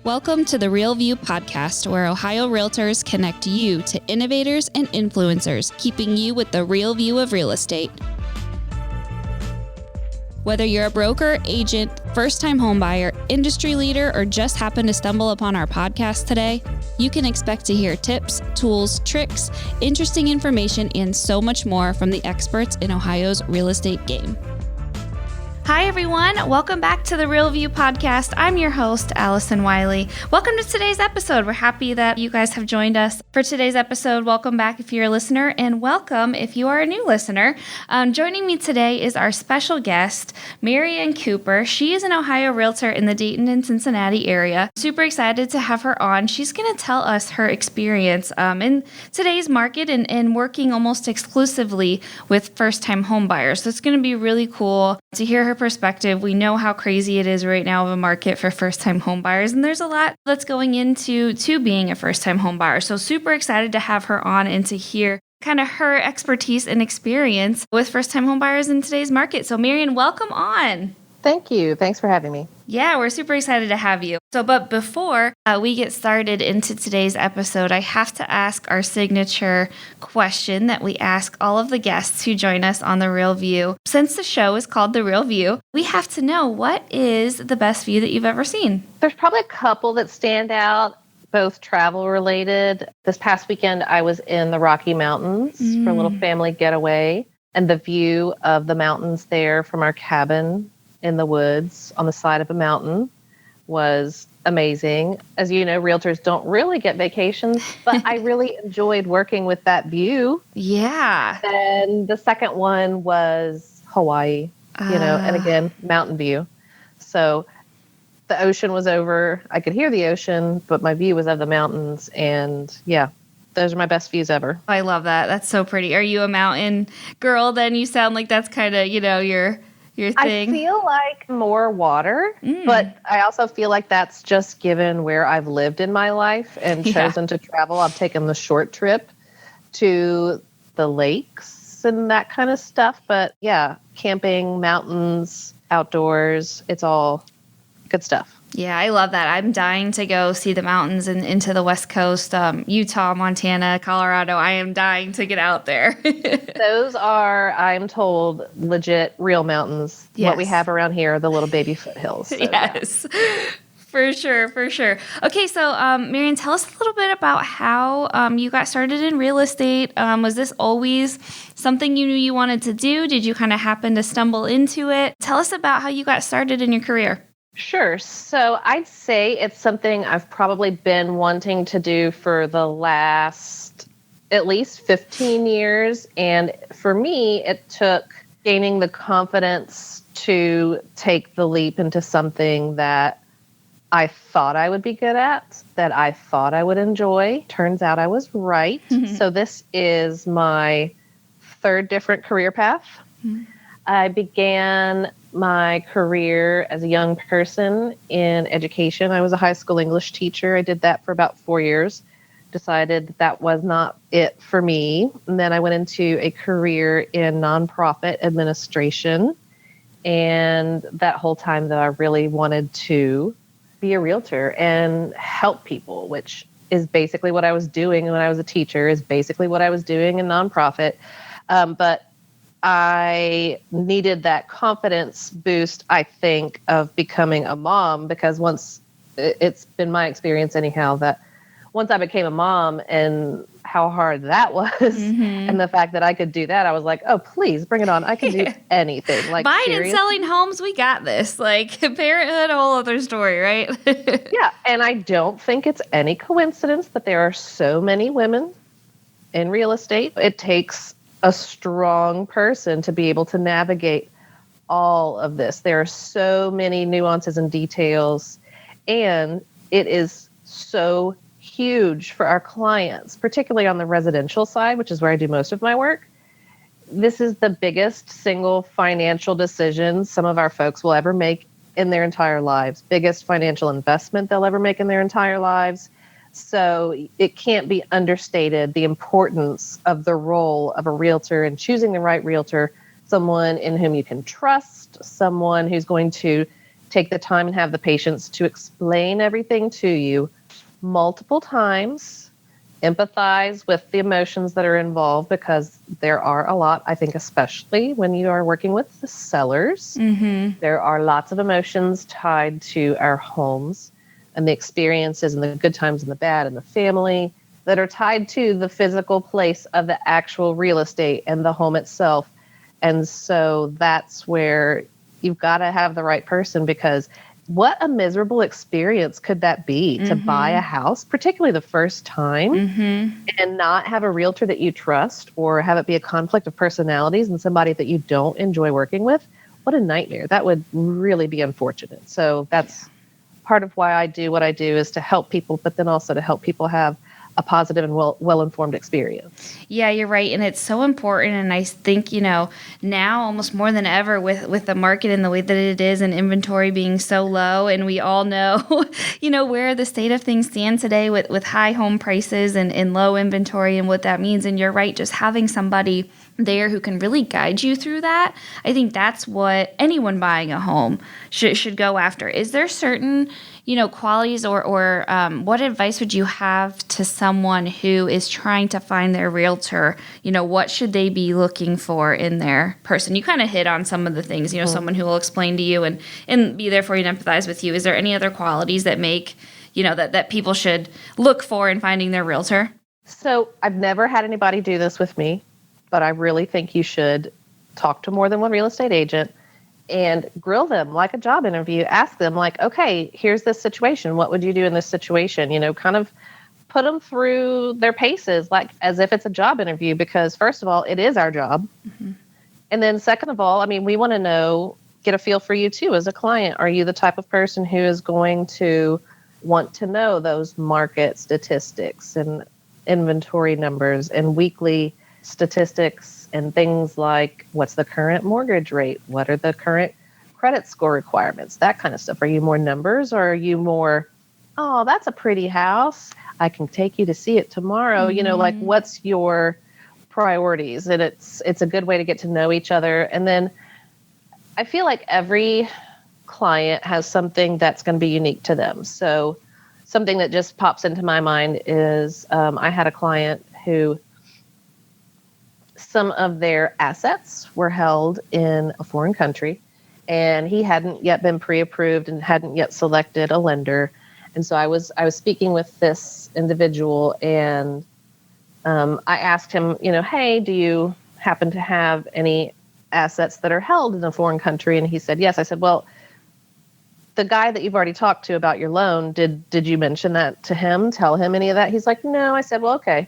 Welcome to the Real View podcast, where Ohio Realtors connect you to innovators and influencers, keeping you with the real view of real estate. Whether you're a broker, agent, first-time homebuyer, industry leader, or just happen to stumble upon our podcast today, you can expect to hear tips, tools, tricks, interesting information, and so much more from the experts in Ohio's real estate game. Hi, everyone. Welcome back to the Real View podcast. I'm your host, Allison Wiley. Welcome to today's episode. We're happy that you guys have joined us for today's episode. Welcome back if you're a listener, and welcome if you are a new listener. Joining me today is our special guest, Marian Cooper. She is an Ohio realtor in the Dayton and Cincinnati area. Super excited to have her on. She's going to tell us her experience in today's market and working almost exclusively with first-time homebuyers. So it's going to be really cool to hear her perspective. We know how crazy it is right now of a market for first-time home buyers, and there's a lot that's going into being a first-time home buyer. So super excited to have her on and to hear kind of her expertise and experience with first-time home buyers in today's market. So Marian, welcome on. Thank you. Thanks for having me. Yeah, we're super excited to have you. But before we get started into today's episode, I have to ask our signature question that we ask all of the guests who join us on The Real View. Since the show is called The Real View, we have to know, what is the best view that you've ever seen? There's probably a couple that stand out, both travel related. This past weekend, I was in the Rocky Mountains for a little family getaway, and the view of the mountains there from our cabin in the woods on the side of a mountain was amazing. As you know, realtors don't really get vacations, but I really enjoyed working with that view. Yeah. And the second one was Hawaii, and again, mountain view. So the ocean was over. I could hear the ocean, but my view was of the mountains. And yeah, those are my best views ever. I love that. That's so pretty. Are you a mountain girl then? You sound like that's kind of, your thing. I feel like more water, but I also feel like that's just given where I've lived in my life and chosen to travel. I've taken the short trip to the lakes and that kind of stuff. But yeah, camping, mountains, outdoors, it's all good stuff. Yeah, I love that. I'm dying to go see the mountains and into the West Coast, Utah, Montana, Colorado. I am dying to get out there. Those are, I'm told, legit real mountains. Yes. What we have around here are the little baby foothills. So, yes, yeah. For sure. Okay, so Marian, tell us a little bit about how you got started in real estate. Was this always something you knew you wanted to do? Did you kind of happen to stumble into it? Tell us about how you got started in your career. Sure. So I'd say it's something I've probably been wanting to do for the last at least 15 years. And for me, it took gaining the confidence to take the leap into something that I thought I would be good at, that I thought I would enjoy. Turns out I was right. So this is my third different career path. I began my career as a young person in education. I was a high school English teacher. I did that for about 4 years. Decided that was not it for me. And then I went into a career in nonprofit administration. And that whole time that I really wanted to be a realtor and help people, which is basically what I was doing when I was a teacher, is basically what I was doing in nonprofit. But I needed that confidence boost, I think, of becoming a mom, because it's been my experience anyhow, that once I became a mom and how hard that was, and the fact that I could do that, I was like, oh, please bring it on. I can do anything. Like, buying seriously? And selling homes, we got this. Like, parenthood, a whole other story, right? Yeah, and I don't think it's any coincidence that there are so many women in real estate. It takes a strong person to be able to navigate all of this. There are so many nuances and details, and it is so huge for our clients, particularly on the residential side, which is where I do most of my work. This is the biggest single financial decision some of our folks will ever make in their entire lives, biggest financial investment they'll ever make in their entire lives. So it can't be understated, the importance of the role of a realtor and choosing the right realtor, someone in whom you can trust, someone who's going to take the time and have the patience to explain everything to you multiple times, empathize with the emotions that are involved, because there are a lot, I think, especially when you are working with the sellers. Mm-hmm. There are lots of emotions tied to our homes and the experiences and the good times and the bad and the family that are tied to the physical place of the actual real estate and the home itself. And so that's where you've got to have the right person, because what a miserable experience could that be to buy a house, particularly the first time, and not have a realtor that you trust, or have it be a conflict of personalities and somebody that you don't enjoy working with. What a nightmare. That would really be unfortunate. So that's part of why I do what I do, is to help people, but then also to help people have a positive and well-informed experience. Yeah, you're right. And it's so important. And I think, now almost more than ever with the market and the way that it is and inventory being so low. And we all know, where the state of things stand today with high home prices and low inventory and what that means. And you're right, just having somebody there who can really guide you through that. I think that's what anyone buying a home should go after. Is there certain qualities or what advice would you have to someone who is trying to find their realtor? What should they be looking for in their person? You kind of hit on some of the things, someone who will explain to you and be there for you and empathize with you. Is there any other qualities that make, that people should look for in finding their realtor? So I've never had anybody do this with me, but I really think you should talk to more than one real estate agent and grill them like a job interview. Ask them like, okay, here's this situation. What would you do in this situation? Kind of put them through their paces, like as if it's a job interview, because first of all, it is our job. Mm-hmm. And then second of all, we want to get a feel for you too as a client. Are you the type of person who is going to want to know those market statistics and inventory numbers and weekly statistics and things like what's the current mortgage rate? What are the current credit score requirements? That kind of stuff. Are you more numbers, or are you more, oh, that's a pretty house, I can take you to see it tomorrow? Like what's your priorities? And it's a good way to get to know each other. And then I feel like every client has something that's going to be unique to them. So something that just pops into my mind is I had a client who some of their assets were held in a foreign country, and he hadn't yet been pre-approved and hadn't yet selected a lender. And so I was speaking with this individual, and I asked him, hey, do you happen to have any assets that are held in a foreign country? And he said, yes. I said, well, the guy that you've already talked to about your loan, did you mention that to him? Tell him any of that? He's like, no. I said, well, okay,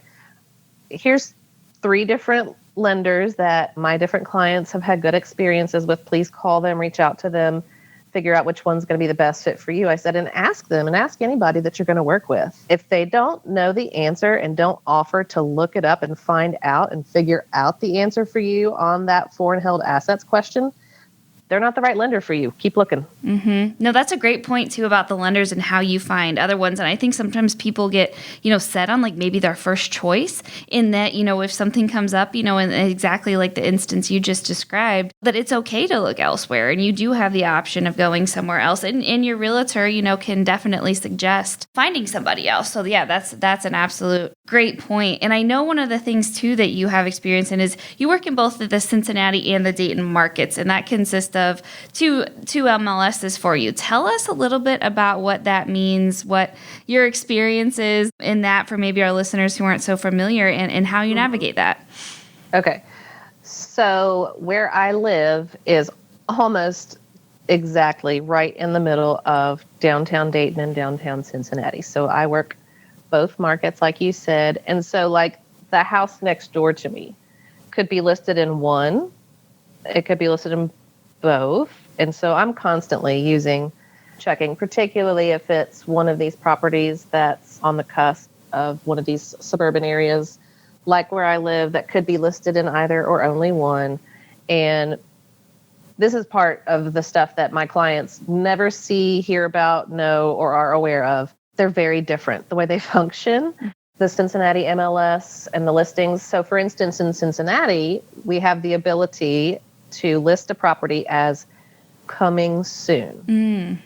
here's 3 different lenders that my different clients have had good experiences with. Please call them, reach out to them, figure out which one's going to be the best fit for you. I said, and ask them, and ask anybody that you're going to work with. If they don't know the answer and don't offer to look it up and find out and figure out the answer for you on that foreign held assets question, they're not the right lender for you. Keep looking. Mm-hmm. No, that's a great point too about the lenders and how you find other ones. And I think sometimes people get, set on like maybe their first choice, in that, if something comes up, and exactly like the instance you just described, that it's okay to look elsewhere, and you do have the option of going somewhere else. And your realtor, can definitely suggest finding somebody else. So yeah, that's an absolute great point. And I know one of the things too that you have experience in is you work in both the Cincinnati and the Dayton markets, and that consists of two MLSs for you. Tell us a little bit about what that means, what your experience is in that for maybe our listeners who aren't so familiar, and how you navigate that. Okay. So where I live is almost exactly right in the middle of downtown Dayton and downtown Cincinnati. So I work both markets, like you said. And so like the house next door to me could be listed in one. It could be listed in both. And so I'm constantly checking, particularly if it's one of these properties that's on the cusp of one of these suburban areas, like where I live, that could be listed in either or only one. And this is part of the stuff that my clients never see, hear about, know, or are aware of. They're very different, the way they function. The Cincinnati MLS and the listings. So for instance, in Cincinnati, we have the ability to list a property as coming soon.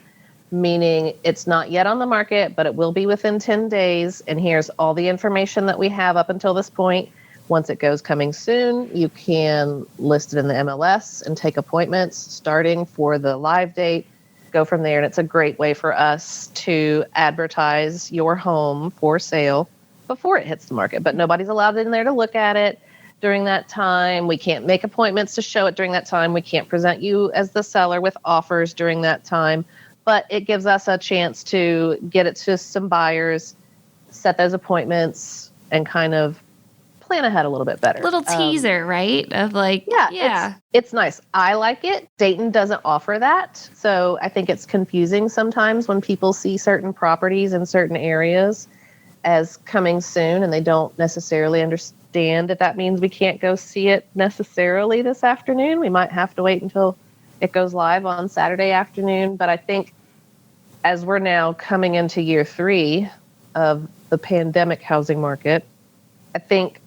Meaning it's not yet on the market, but it will be within 10 days. And here's all the information that we have up until this point. Once it goes coming soon, you can list it in the MLS and take appointments starting for the live date. Go from there. And it's a great way for us to advertise your home for sale before it hits the market. But nobody's allowed in there to look at it during that time. We can't make appointments to show it during that time. We can't present you as the seller with offers during that time. But it gives us a chance to get it to some buyers, set those appointments, and kind of plan ahead a little bit better. Little teaser, right? Of like, yeah. It's nice. I like it. Dayton doesn't offer that. So I think it's confusing sometimes when people see certain properties in certain areas as coming soon and they don't necessarily understand that that means we can't go see it necessarily this afternoon. We might have to wait until it goes live on Saturday afternoon. But I think as we're now coming into year 3 of the pandemic housing market, I think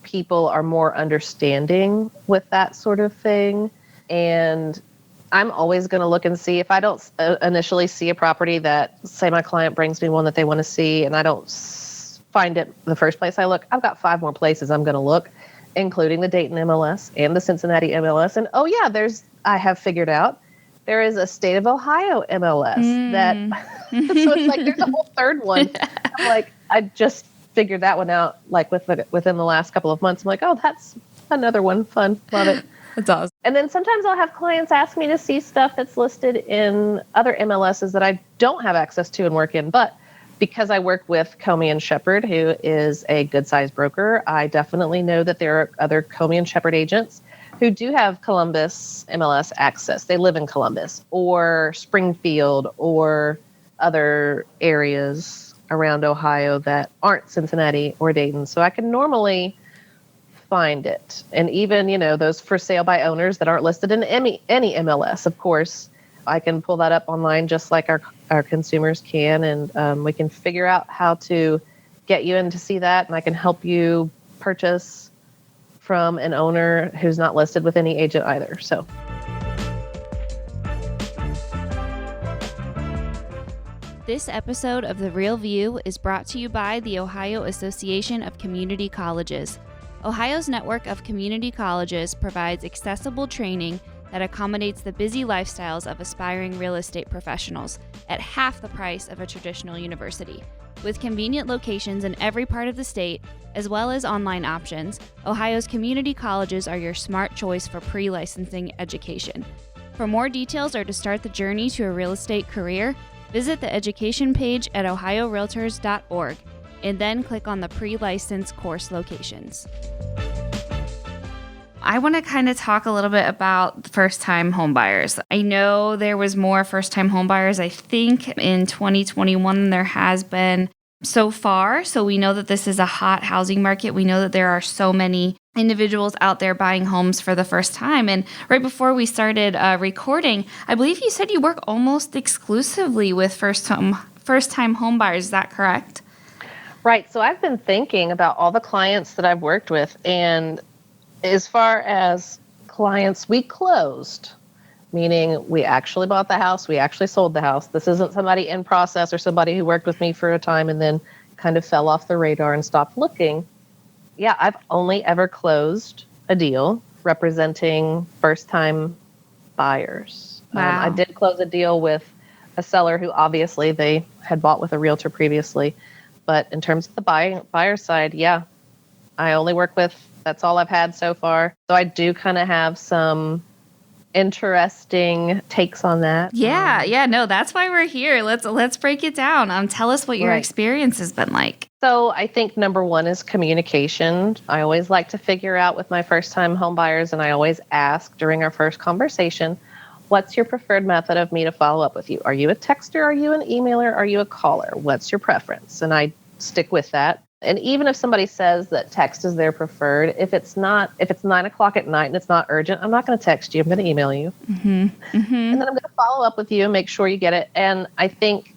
people are more understanding with that sort of thing. And I'm always going to look and see if I don't initially see a property that, say my client brings me one that they want to see and I don't find it the first place I look, I've got 5 more places I'm going to look, including the Dayton MLS and the Cincinnati MLS. And I have figured out there is a state of Ohio MLS that, so it's like there's a whole third one. I'm like, I just figured that one out like within the last couple of months. I'm like, oh, that's another one. Fun. Love it. That's awesome. And then sometimes I'll have clients ask me to see stuff that's listed in other MLSs that I don't have access to and work in. But because I work with Comey and Shepherd, who is a good sized broker, I definitely know that there are other Comey and Shepherd agents who do have Columbus MLS access. They live in Columbus or Springfield or other areas around Ohio that aren't Cincinnati or Dayton. So I can normally find it. And even, those for sale by owners that aren't listed in any MLS, of course, I can pull that up online just like our consumers can. And we can figure out how to get you in to see that. And I can help you purchase from an owner who's not listed with any agent either. So this episode of The Real View is brought to you by the Ohio Association of Community Colleges. Ohio's network of community colleges provides accessible training that accommodates the busy lifestyles of aspiring real estate professionals at half the price of a traditional university. With convenient locations in every part of the state, as well as online options, Ohio's community colleges are your smart choice for pre-licensing education. For more details or to start the journey to a real estate career, visit the education page at ohiorealtors.org and then click on the pre-license course locations. I want to kind of talk a little bit about first-time homebuyers. I know there was more first-time homebuyers, I think, in 2021 than there has been so far. So we know that this is a hot housing market. We know that there are so many individuals out there buying homes for the first time. And right before we started recording, I believe you said you work almost exclusively with first-time homebuyers. Is that correct? Right. So I've been thinking about all the clients that I've worked with, and as far as clients we closed, meaning we actually bought the house, we actually sold the house. This isn't somebody in process or somebody who worked with me for a time and then kind of fell off the radar and stopped looking. Yeah, I've only ever closed a deal representing first-time buyers. Wow. I did close a deal with a seller who obviously they had bought with a realtor previously. But in terms of the buyer side, yeah, I only work with, that's all I've had so far. So I do kind of have some interesting takes on that. Yeah, no, that's why we're here. Let's break it down. Tell us what your experience has been like. So I think number one is communication. I always like to figure out with my first-time home buyers, and I always ask during our first conversation, what's your preferred method of me to follow up with you? Are you a texter? Are you an emailer? Are you a caller? What's your preference? And I stick with that. And even if somebody says that text is their preferred, if it's 9:00 at night and it's not urgent, I'm not going to text you. I'm going to email you. And then I'm going to follow up with you and make sure you get it. And I think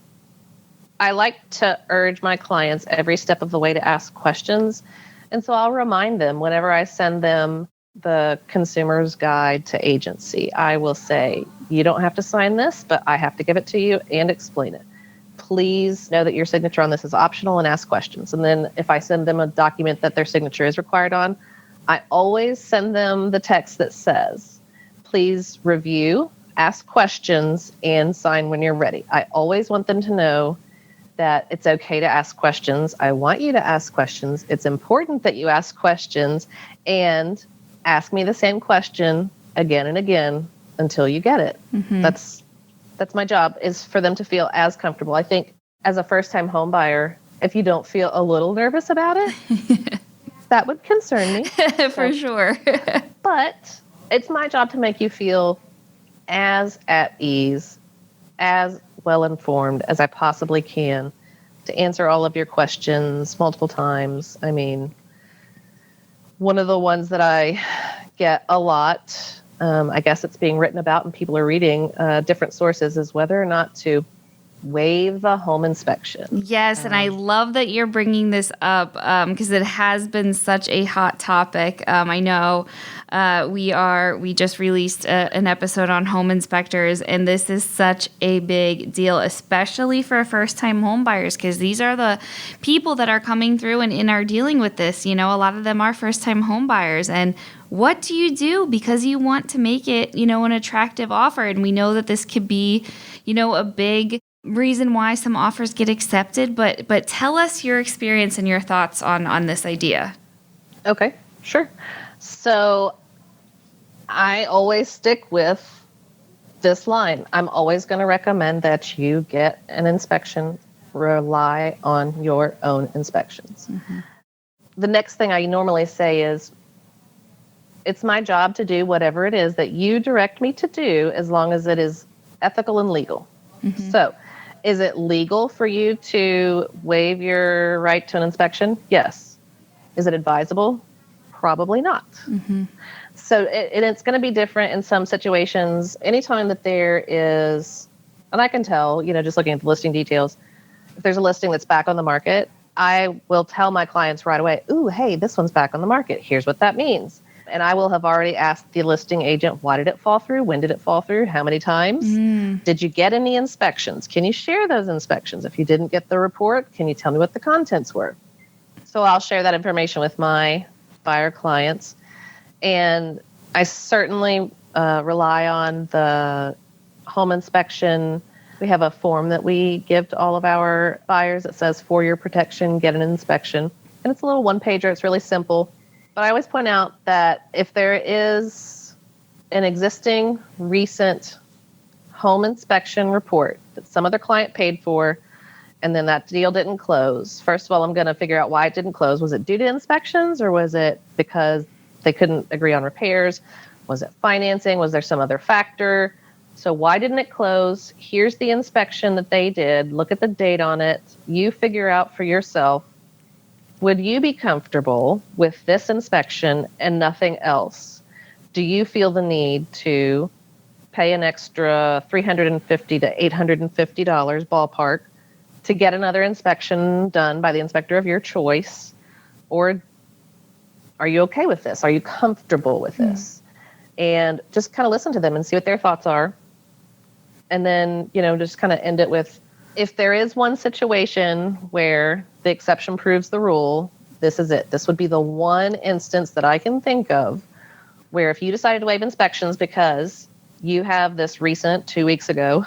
I like to urge my clients every step of the way to ask questions. And so I'll remind them whenever I send them the consumer's guide to agency. I will say, you don't have to sign this, but I have to give it to you and explain it. Please know that your signature on this is optional and ask questions. And then if I send them a document that their signature is required on, I always send them the text that says, please review, ask questions, and sign when you're ready. I always want them to know that it's okay to ask questions. I want you to ask questions. It's important that you ask questions and ask me the same question again and again until you get it. Mm-hmm. That's my job, is for them to feel as comfortable. I think as a first-time home buyer, if you don't feel a little nervous about it, that would concern me. For sure. But it's my job to make you feel as at ease, as well-informed as I possibly can, to answer all of your questions multiple times. I mean, one of the ones that I get a lot, I guess it's being written about and people are reading different sources, is whether or not to waive the home inspection. Yes, and I love that you're bringing this up because it has been such a hot topic. I know we just released an episode on home inspectors, and this is such a big deal, especially for first-time home buyers, because these are the people that are coming through and are dealing with this. You know, a lot of them are first-time home buyers, and what do you do? Because you want to make it, an attractive offer, and we know that this could be, a big reason why some offers get accepted, but tell us your experience and your thoughts on this idea. Okay, sure. So I always stick with this line. I'm always going to recommend that you get an inspection. Rely on your own inspections. Mm-hmm. The next thing I normally say is, it's my job to do whatever it is that you direct me to do, as long as it is ethical and legal. Mm-hmm. So, is it legal for you to waive your right to an inspection? Yes. Is it advisable? Probably not. Mm-hmm. So it's going to be different in some situations. Anytime that there is, and I can tell, just looking at the listing details, if there's a listing that's back on the market, I will tell my clients right away, ooh, hey, this one's back on the market. Here's what that means. And I will have already asked the listing agent, why did it fall through? When did it fall through? How many times? Did you get any inspections? Can you share those inspections? If you didn't get the report, can you tell me what the contents were? So I'll share that information with my buyer clients. And I certainly rely on the home inspection. We have a form that we give to all of our buyers that says, for your protection, get an inspection. And it's a little one-pager. It's really simple. But I always point out that if there is an existing recent home inspection report that some other client paid for, and then that deal didn't close, first of all, I'm going to figure out why it didn't close. Was it due to inspections, or was it because they couldn't agree on repairs? Was it financing? Was there some other factor? So why didn't it close? Here's the inspection that they did. Look at the date on it. You figure out for yourself, would you be comfortable with this inspection and nothing else? Do you feel the need to pay an extra $350 to $850 ballpark to get another inspection done by the inspector of your choice? Or are you okay with this? Are you comfortable with this? And just kind of listen to them and see what their thoughts are. And then, just kind of end it with, if there is one situation where the exception proves the rule, this is it. This would be the one instance that I can think of where if you decided to waive inspections because you have this recent 2 weeks ago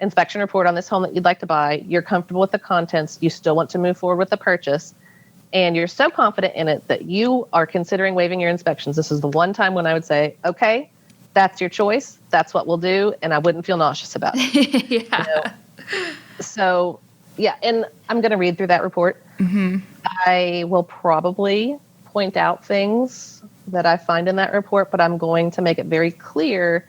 inspection report on this home that you'd like to buy, you're comfortable with the contents, you still want to move forward with the purchase, and you're so confident in it that you are considering waiving your inspections, this is the one time when I would say, okay, that's your choice. That's what we'll do. And I wouldn't feel nauseous about it. Yeah. So, yeah, and I'm going to read through that report. Mm-hmm. I will probably point out things that I find in that report, but I'm going to make it very clear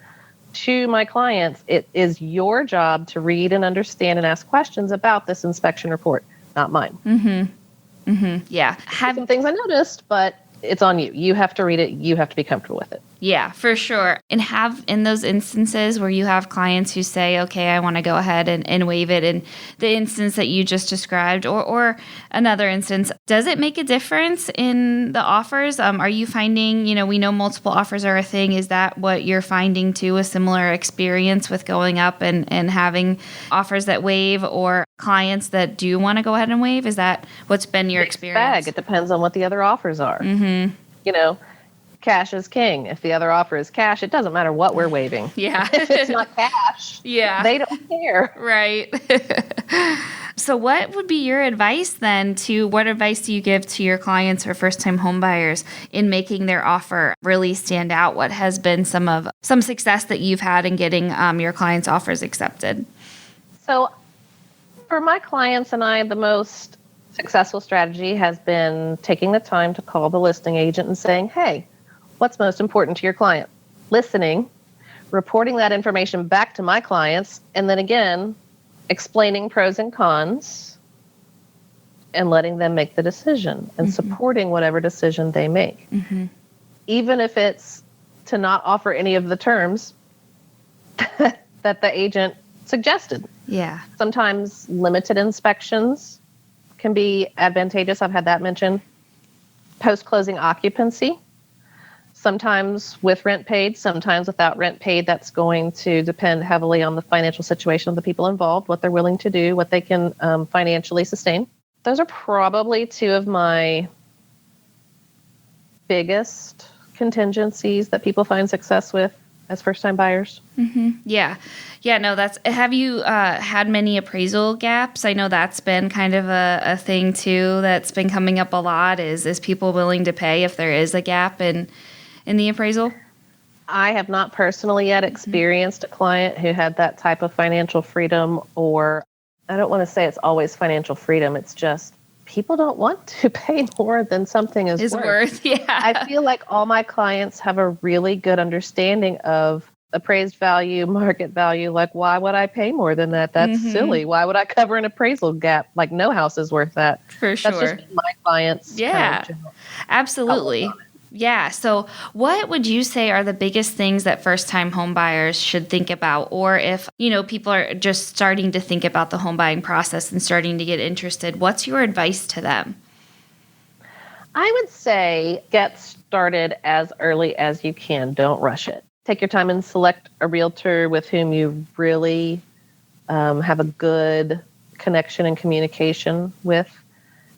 to my clients, it is your job to read and understand and ask questions about this inspection report, not mine. Mm-hmm. Mm-hmm. Yeah. Some things I noticed, but it's on you. You have to read it. You have to be comfortable with it. Yeah, for sure. And have in those instances where you have clients who say, okay, I want to go ahead and waive it. In the instance that you just described or another instance, does it make a difference in the offers? Are you finding, we know multiple offers are a thing. Is that what you're finding too, a similar experience with going up and having offers that waive or clients that do want to go ahead and waive? Is that what's been your experience? It depends on what the other offers are. Cash is king. If the other offer is cash, it doesn't matter what we're waiving. Yeah. If it's not cash, they don't care. Right. So what would be your advice then what advice do you give to your clients or first-time home buyers in making their offer really stand out? What has been some success that you've had in getting your clients' offers accepted? So for my clients and I, the most successful strategy has been taking the time to call the listing agent and saying, hey, what's most important to your client? Listening, reporting that information back to my clients, and then again, explaining pros and cons and letting them make the decision and supporting whatever decision they make. Even if it's to not offer any of the terms that the agent suggested. Yeah. Sometimes limited inspections can be advantageous. I've had that mentioned. Post-closing occupancy. Sometimes with rent paid, sometimes without rent paid. That's going to depend heavily on the financial situation of the people involved, what they're willing to do, what they can financially sustain. Those are probably two of my biggest contingencies that people find success with as first-time buyers. Yeah. Yeah, no, have you had many appraisal gaps? I know that's been kind of a thing too that's been coming up a lot is people willing to pay if there is a gap in the appraisal? I have not personally yet experienced a client who had that type of financial freedom, or I don't want to say it's always financial freedom. It's just people don't want to pay more than something is worth. Yeah. I feel like all my clients have a really good understanding of appraised value, market value. Like, why would I pay more than that? That's silly. Why would I cover an appraisal gap? Like, no house is worth that. For sure. That's just my clients. Yeah, absolutely. Yeah. So what would you say are the biggest things that first-time home buyers should think about? Or if, people are just starting to think about the home buying process and starting to get interested, what's your advice to them? I would say get started as early as you can. Don't rush it. Take your time and select a realtor with whom you really have a good connection and communication with.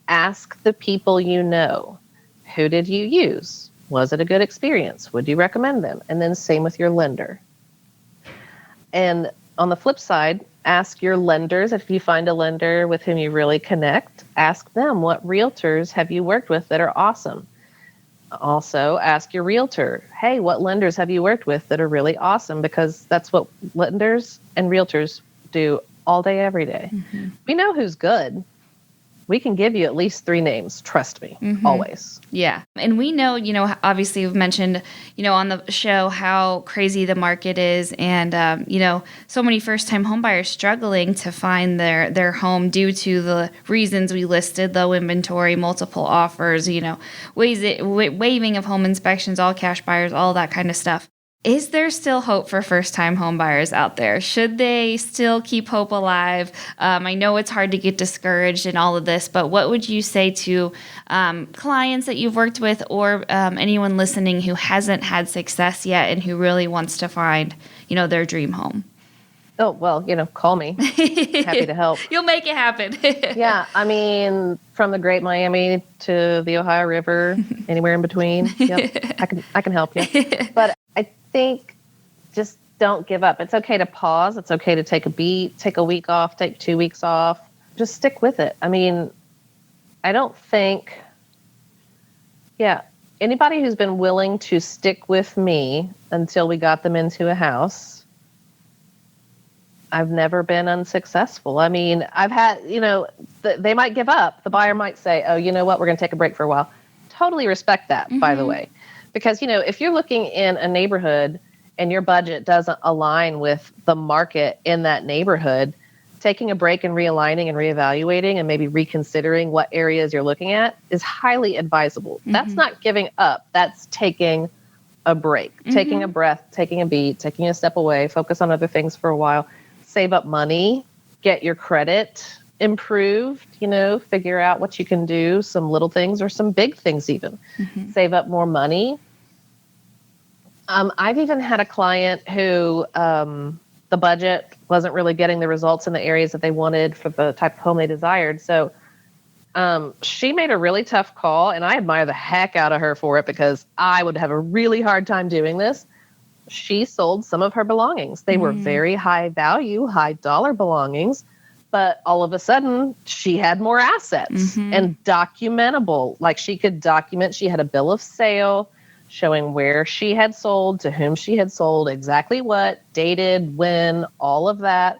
Ask the people you know. Who did you use? Was it a good experience? Would you recommend them? And then same with your lender. And on the flip side, ask your lenders, if you find a lender with whom you really connect, ask them, what realtors have you worked with that are awesome? Also, ask your realtor, hey, what lenders have you worked with that are really awesome? Because that's what lenders and realtors do all day, every day. We know who's good. We can give you at least 3 names. Trust me, always. Yeah. And we know, obviously we've mentioned, on the show how crazy the market is and, so many first-time homebuyers struggling to find their home due to the reasons we listed, low inventory, multiple offers, waiving of home inspections, all cash buyers, all that kind of stuff. Is there still hope for first-time home buyers out there? Should they still keep hope alive? I know it's hard to get discouraged in all of this, but what would you say to clients that you've worked with or anyone listening who hasn't had success yet and who really wants to find, their dream home? Oh, well, call me. Happy to help. You'll make it happen. Yeah. I mean, from the Great Miami to the Ohio River, anywhere in between. Yep. I can help you. But I think just don't give up. It's okay to pause. It's okay to take a beat, take a week off, take 2 weeks off. Just stick with it. I mean, I don't think, anybody who's been willing to stick with me until we got them into a house, I've never been unsuccessful. I mean, I've had, they might give up. The buyer might say, oh, you know what, we're going to take a break for a while. Totally respect that, by the way. Because, if you're looking in a neighborhood and your budget doesn't align with the market in that neighborhood, taking a break and realigning and reevaluating and maybe reconsidering what areas you're looking at is highly advisable. That's not giving up. That's taking a break, taking a breath, taking a beat, taking a step away, focus on other things for a while, save up money, get your credit improved, figure out what you can do, some little things or some big things even, save up more money. I've even had a client who the budget wasn't really getting the results in the areas that they wanted for the type of home they desired. So she made a really tough call, and I admire the heck out of her for it because I would have a really hard time doing this. She sold some of her belongings. They were very high value, high dollar belongings, but all of a sudden she had more assets and documentable. Like she could document, she had a bill of sale showing where she had sold, to whom she had sold, exactly what, dated, when, all of that.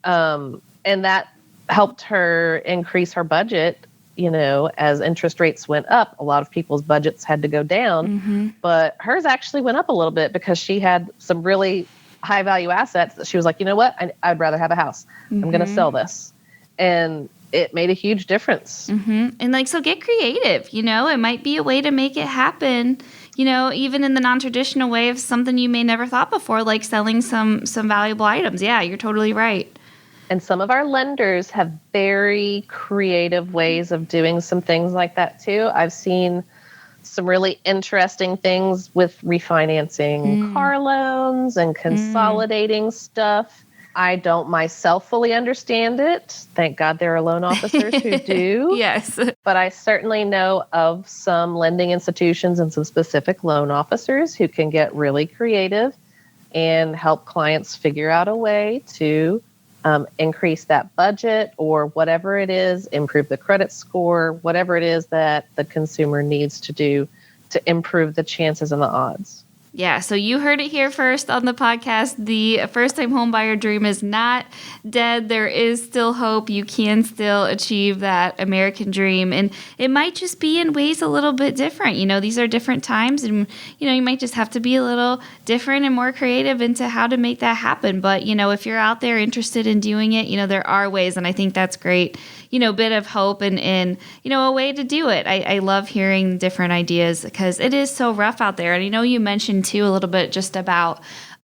And that helped her increase her budget. As interest rates went up, a lot of people's budgets had to go down, but hers actually went up a little bit because she had some really high value assets that she was like, you know what, I'd rather have a house. I'm going to sell this. And it made a huge difference. And so get creative, it might be a way to make it happen, even in the non-traditional way of something you may never thought before, like selling some valuable items. Yeah, you're totally right. And some of our lenders have very creative ways of doing some things like that too. I've seen some really interesting things with refinancing car loans and consolidating stuff. I don't myself fully understand it. Thank God there are loan officers who do. Yes. But I certainly know of some lending institutions and some specific loan officers who can get really creative and help clients figure out a way to increase that budget or whatever it is, improve the credit score, whatever it is that the consumer needs to do to improve the chances and the odds. Yeah, so you heard it here first on the podcast. The first-time homebuyer dream is not dead. There is still hope. You can still achieve that American dream. And it might just be in ways a little bit different. These are different times. And, you might just have to be a little different and more creative into how to make that happen. But, if you're out there interested in doing it, there are ways. And I think that's great. Bit of hope and a way to do it. I love hearing different ideas because it is so rough out there. And I know you mentioned too a little bit just about,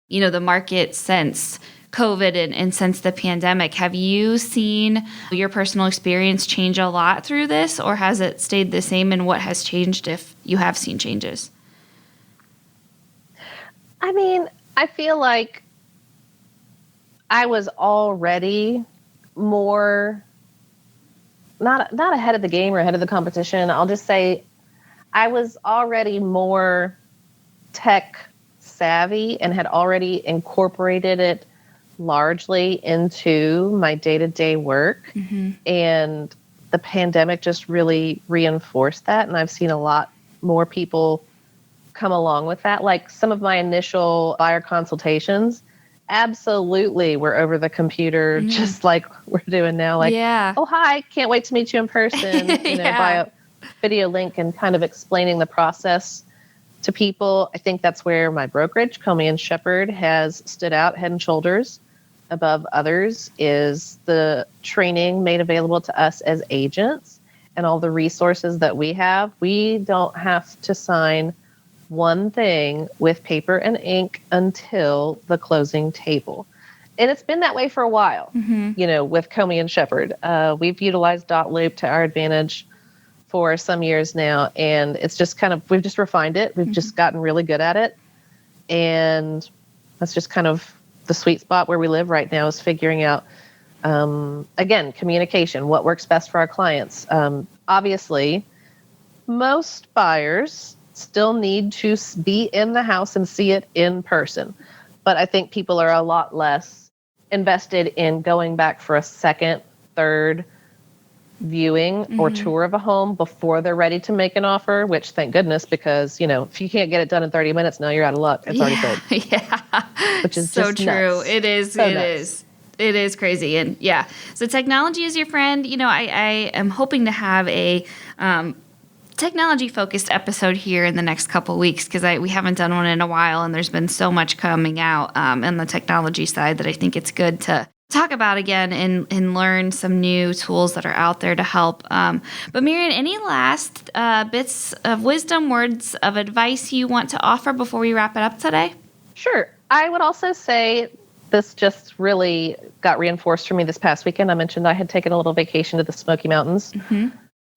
the market since COVID and since the pandemic. Have you seen your personal experience change a lot through this, or has it stayed the same, and what has changed if you have seen changes? I mean, I feel like I was already more not ahead of the game or ahead of the competition. I'll just say I was already more tech savvy and had already incorporated it largely into my day-to-day work. And the pandemic just really reinforced that. And I've seen a lot more people come along with that. Like some of my initial buyer consultations absolutely were over the computer, just like we're doing now. Like, oh, hi, can't wait to meet you in person, via video link, and kind of explaining the process to people. I think that's where my brokerage, Comey & Shepherd, has stood out head and shoulders above others, is the training made available to us as agents and all the resources that we have. We don't have to sign one thing with paper and ink until the closing table. And it's been that way for a while, with Comey & Shepherd. We've utilized Dot Loop to our advantage for some years now. And it's just we've just refined it. We've just gotten really good at it. And that's just kind of the sweet spot where we live right now, is figuring out, again, communication, what works best for our clients. Obviously, most buyers still need to be in the house and see it in person. But I think people are a lot less invested in going back for a second, third viewing or tour of a home before they're ready to make an offer, which thank goodness, because, if you can't get it done in 30 minutes, now you're out of luck. It's already sold. Which is so just true. Nuts. It is. So it nuts. is. It is crazy. And so technology is your friend. I am hoping to have a technology-focused episode here in the next couple weeks, because we haven't done one in a while, and there's been so much coming out on the technology side that I think it's good to talk about again and learn some new tools that are out there to help. But Marian, any last bits of wisdom, words of advice you want to offer before we wrap it up today? Sure. I would also say this just really got reinforced for me this past weekend. I mentioned I had taken a little vacation to the Smoky Mountains. Mm-hmm.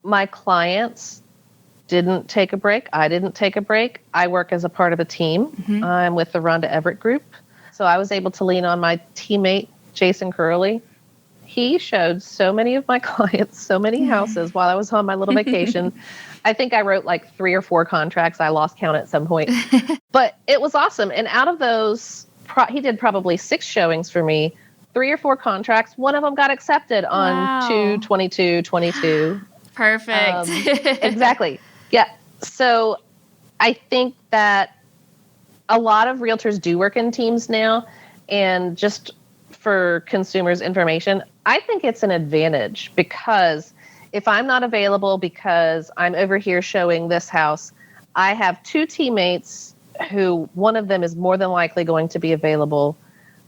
My clients didn't take a break. I didn't take a break. I work as a part of a team. Mm-hmm. I'm with the Rhonda Everett group. So I was able to lean on my teammate, Jason Curley. He showed so many of my clients so many houses while I was on my little vacation. I think I wrote like 3 or 4 contracts. I lost count at some point. But it was awesome. And out of those, he did probably 6 showings for me, 3 or 4 contracts. One of them got accepted on 2/22/22. Perfect. Exactly. Yeah. So I think that a lot of realtors do work in teams now. And just for consumers' information, I think it's an advantage, because if I'm not available because I'm over here showing this house, I have 2 teammates who one of them is more than likely going to be available.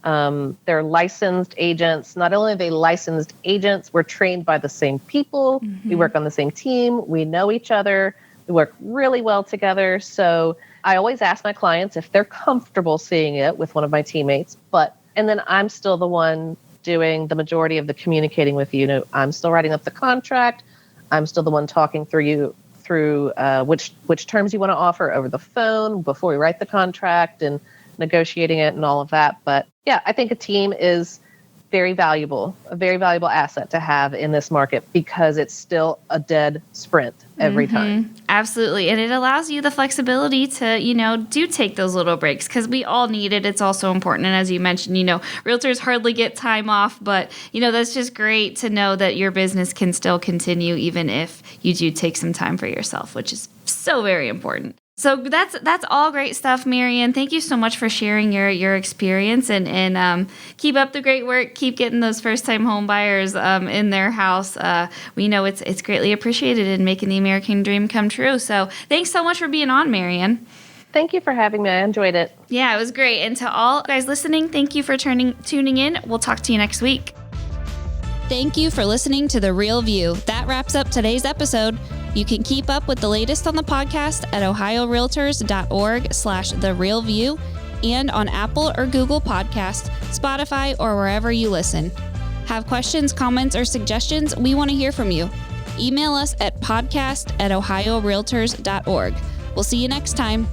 They're licensed agents. Not only are they licensed agents, we're trained by the same people. Mm-hmm. We work on the same team. We know each other. We work really well together. So I always ask my clients if they're comfortable seeing it with one of my teammates, and then I'm still the one doing the majority of the communicating with you. You know, I'm still writing up the contract. I'm still the one talking through which terms you want to offer over the phone before we write the contract and negotiating it and all of that. But yeah, I think a team is a very valuable asset to have in this market, because it's still a dead sprint every time. Absolutely. And it allows you the flexibility to, do take those little breaks, because we all need it. It's also important. And as you mentioned, realtors hardly get time off, but, that's just great to know that your business can still continue even if you do take some time for yourself, which is so very important. So that's all great stuff, Marian. Thank you so much for sharing your experience, and keep up the great work. Keep getting those first-time home buyers in their house. We know it's greatly appreciated in making the American dream come true. So thanks so much for being on, Marian. Thank you for having me. I enjoyed it. Yeah, it was great. And to all guys listening, thank you for tuning in. We'll talk to you next week. Thank you for listening to The Real View. That wraps up today's episode. You can keep up with the latest on the podcast at ohiorealtors.org/therealview and on Apple or Google Podcasts, Spotify, or wherever you listen. Have questions, comments, or suggestions? We want to hear from you. Email us at podcast@ohiorealtors.org. We'll see you next time.